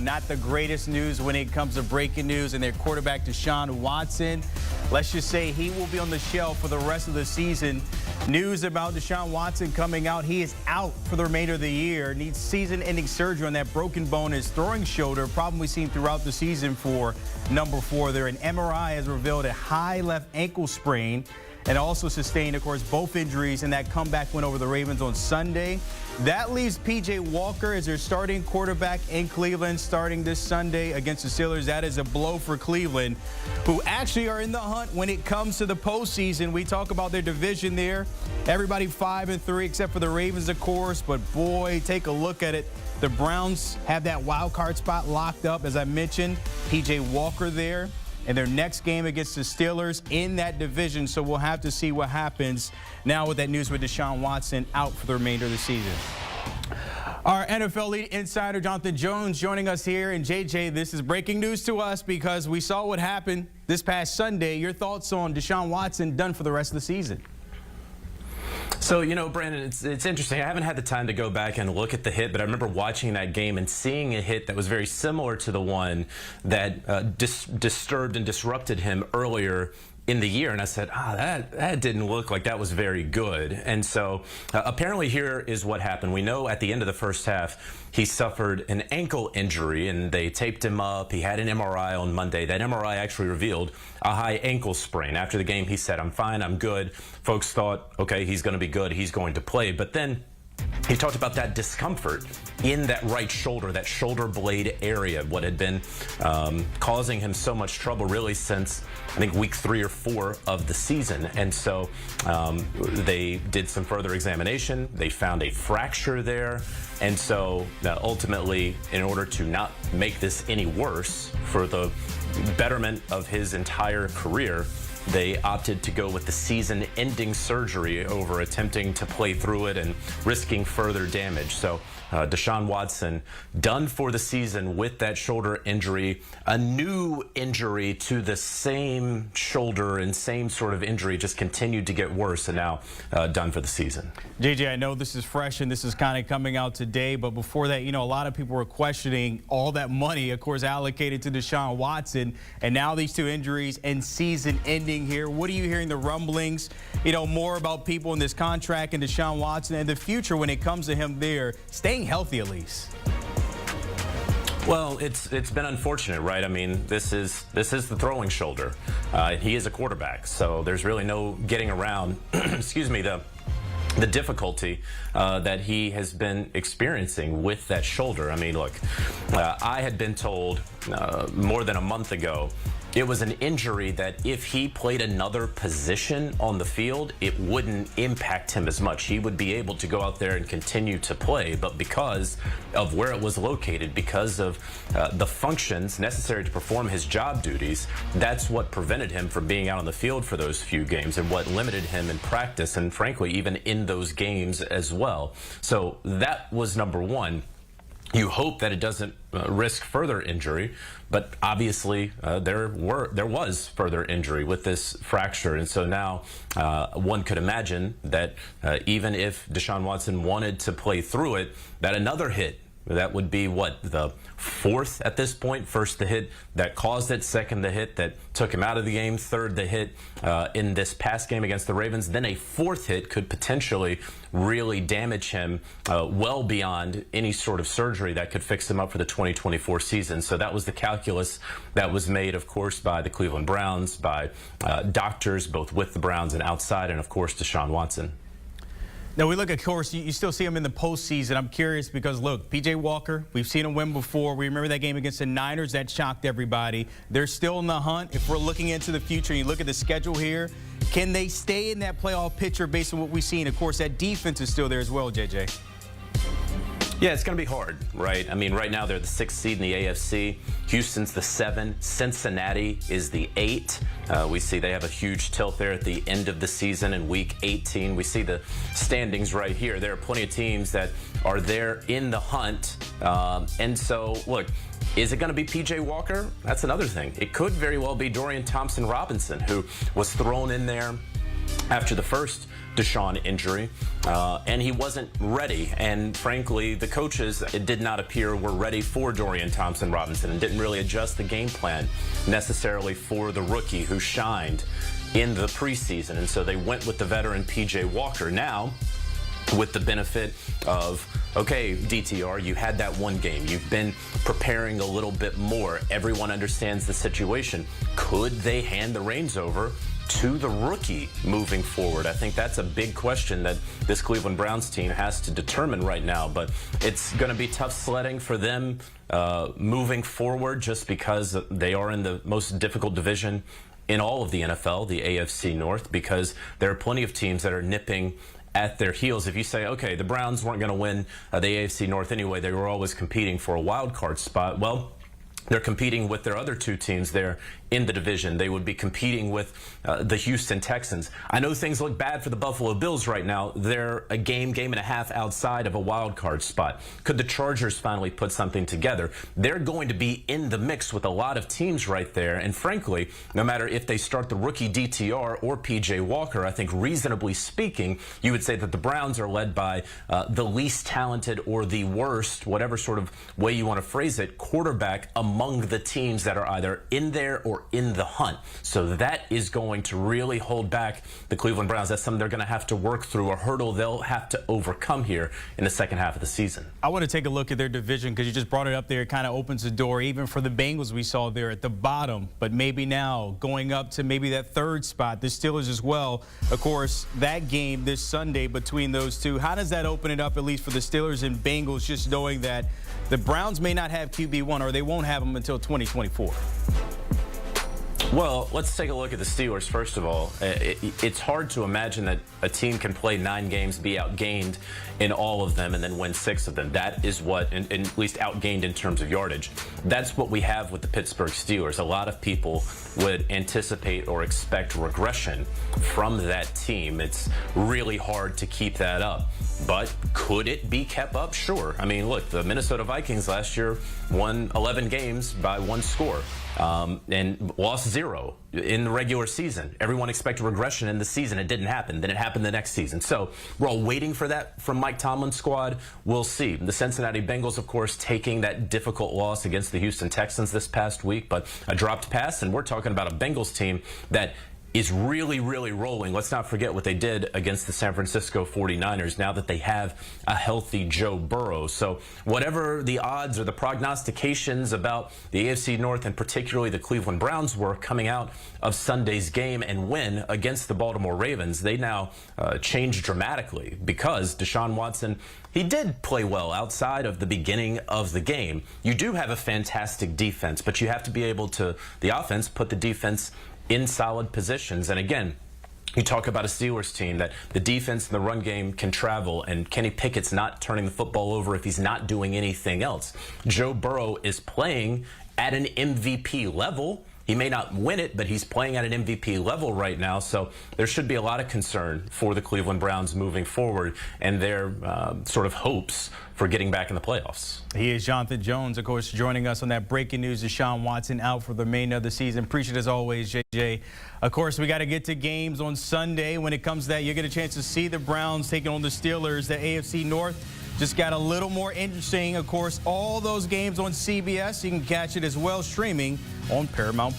not the greatest news when it comes to breaking news, and their quarterback Deshaun Watson, let's just say he will be on the shelf for the rest of the season. News about Deshaun Watson coming out. He is out for the remainder of the year. Needs season-ending surgery on that broken bone in his throwing shoulder, problem we've seen throughout the season for number 4 there. An MRI has revealed a high left ankle sprain, and also sustained, of course, both injuries in that comeback win over the Ravens on Sunday. That leaves P.J. Walker as their starting quarterback in Cleveland starting this Sunday against the Steelers. That is a blow for Cleveland, who actually are in the hunt when it comes to the postseason. We talk about their division there. Everybody 5-3 except for the Ravens, of course. But, boy, take a look at it. The Browns have that wild card spot locked up, as I mentioned. P.J. Walker there. And their next game against the Steelers in that division. So we'll have to see what happens now with that news with Deshaun Watson out for the remainder of the season. Our NFL lead insider, Jonathan Jones, joining us here. And, JJ, this is breaking news to us because we saw what happened this past Sunday. Your thoughts on Deshaun Watson done for the rest of the season? So, you know, Brandon, it's interesting. I haven't had the time to go back and look at the hit, but I remember watching that game and seeing a hit that was very similar to the one that disturbed and disrupted him earlier in the year, and I said, that didn't look like that was very good. And so apparently here is what happened. We know at the end of the first half he suffered an ankle injury, and they taped him up. He had an MRI on Monday. That MRI actually revealed a high ankle sprain. After the game, he said, "I'm fine, I'm good." Folks thought, okay, he's going to be good, he's going to play. But then he talked about that discomfort in that right shoulder, that shoulder blade area, what had been causing him so much trouble really since, I think, week 3 or 4 of the season. And so they did some further examination. They found a fracture there. And so ultimately, in order to not make this any worse for the betterment of his entire career, they opted to go with the season-ending surgery over attempting to play through it and risking further damage. So Deshaun Watson done for the season with that shoulder injury. A new injury to the same shoulder and same sort of injury just continued to get worse, and now done for the season. JJ, I know this is fresh and this is kind of coming out today, but before that, you know, a lot of people were questioning all that money, of course, allocated to Deshaun Watson, and now these 2 injuries and season ending here. What are you hearing the rumblings, you know, more about people in this contract and Deshaun Watson and the future when it comes to him there staying healthy at least? Well, it's been unfortunate, right? I mean, this is the throwing shoulder. He is a quarterback, so there's really no getting around, excuse me, the difficulty that he has been experiencing with that shoulder. I mean, look, I had been told more than a month ago it was an injury that if he played another position on the field, it wouldn't impact him as much. He would be able to go out there and continue to play, but because of where it was located, because of the functions necessary to perform his job duties, that's what prevented him from being out on the field for those few games and what limited him in practice and, frankly, even in those games as well. So that was number one. You hope that it doesn't risk further injury, but obviously there was further injury with this fracture, and so now one could imagine that even if Deshaun Watson wanted to play through it, that another hit, that would be what, the 4th at this point? First the hit that caused it, second the hit that took him out of the game, third the hit in this past game against the Ravens, then a 4th hit could potentially really damage him well beyond any sort of surgery that could fix him up for the 2024 season. So that was the calculus that was made, of course, by the Cleveland Browns, by doctors both with the Browns and outside, and of course Deshaun Watson. Now, we look, of course, you still see him in the postseason. I'm curious because, look, P.J. Walker, we've seen him win before. We remember that game against the Niners. That shocked everybody. They're still in the hunt. If we're looking into the future and you look at the schedule here, can they stay in that playoff picture based on what we've seen? Of course, that defense is still there as well, J.J. Yeah, it's going to be hard, right? I mean, right now they're the 6th seed in the AFC. Houston's the 7. Cincinnati is the 8. We see they have a huge tilt there at the end of the season in Week 18. We see the standings right here. There are plenty of teams that are there in the hunt. And so, look, is it going to be P.J. Walker? That's another thing. It could very well be Dorian Thompson-Robinson, who was thrown in there after the first Deshaun injury, and he wasn't ready. And frankly, the coaches, it did not appear, were ready for Dorian Thompson-Robinson and didn't really adjust the game plan necessarily for the rookie who shined in the preseason. And so they went with the veteran P.J. Walker. Now, with the benefit of, okay, DTR, you had that one game. You've been preparing a little bit more. Everyone understands the situation. Could they hand the reins over to the rookie moving forward? I think that's a big question that this Cleveland Browns team has to determine right now. But it's going to be tough sledding for them moving forward, just because they are in the most difficult division in all of the NFL, the AFC North, because there are plenty of teams that are nipping at their heels. If you say, okay, the Browns weren't going to win the AFC North anyway, they were always competing for a wild card spot. Well, they're competing with their other two teams there in the division. They would be competing with the Houston Texans. I know things look bad for the Buffalo Bills right now. They're a game and a half outside of a wild card spot. Could the Chargers finally put something together? They're going to be in the mix with a lot of teams right there. And frankly, no matter if they start the rookie DTR or P.J. Walker, I think reasonably speaking, you would say that the Browns are led by the least talented or the worst, whatever sort of way you want to phrase it, quarterback among the teams that are either in there or in the hunt. So that is going to really hold back the Cleveland Browns. That's something they're going to have to work through, a hurdle they'll have to overcome here in the second half of the season. I want to take a look at their division because you just brought it up there. It kind of opens the door even for the Bengals we saw there at the bottom, but maybe now going up to maybe that third spot, the Steelers as well. Of course, that game this Sunday between those two, how does that open it up at least for the Steelers and Bengals, just knowing that the Browns may not have QB1 or they won't have them until 2024? Well, let's take a look at the Steelers first of all. It's hard to imagine that a team can play 9 games, be outgained in all of them, and then win 6 of them. That is what, and at least outgained in terms of yardage. That's what we have with the Pittsburgh Steelers. A lot of people would anticipate or expect regression from that team. It's really hard to keep that up. But could it be kept up? Sure. I mean, look, the Minnesota Vikings last year won 11 games by 1 score. And lost 0 in the regular season. Everyone expected regression in the season. It didn't happen. Then it happened the next season. So we're all waiting for that from Mike Tomlin's squad. We'll see. The Cincinnati Bengals, of course, taking that difficult loss against the Houston Texans this past week, but a dropped pass. And we're talking about a Bengals team that is really, really rolling. Let's not forget what they did against the San Francisco 49ers now that they have a healthy Joe Burrow. So whatever the odds or the prognostications about the AFC North and particularly the Cleveland Browns were coming out of Sunday's game and win against the Baltimore Ravens, they now changed dramatically because Deshaun Watson, he did play well outside of the beginning of the game. You do have a fantastic defense, but you have to be able to, the offense, put the defense in solid positions. And again, you talk about a Steelers team that the defense and the run game can travel, and Kenny Pickett's not turning the football over if he's not doing anything else. Joe Burrow is playing at an MVP level. He may not win it, but he's playing at an MVP level right now. So there should be a lot of concern for the Cleveland Browns moving forward and their sort of hopes for getting back in the playoffs. He is Jonathan Jones, of course, joining us on that breaking news. Deshaun Watson out for the remainder of the season. Appreciate it as always, JJ. Of course, we got to get to games on Sunday. When it comes to that, you get a chance to see the Browns taking on the Steelers. The AFC North just got a little more interesting. Of course, all those games on CBS. You can catch it as well streaming on Paramount+.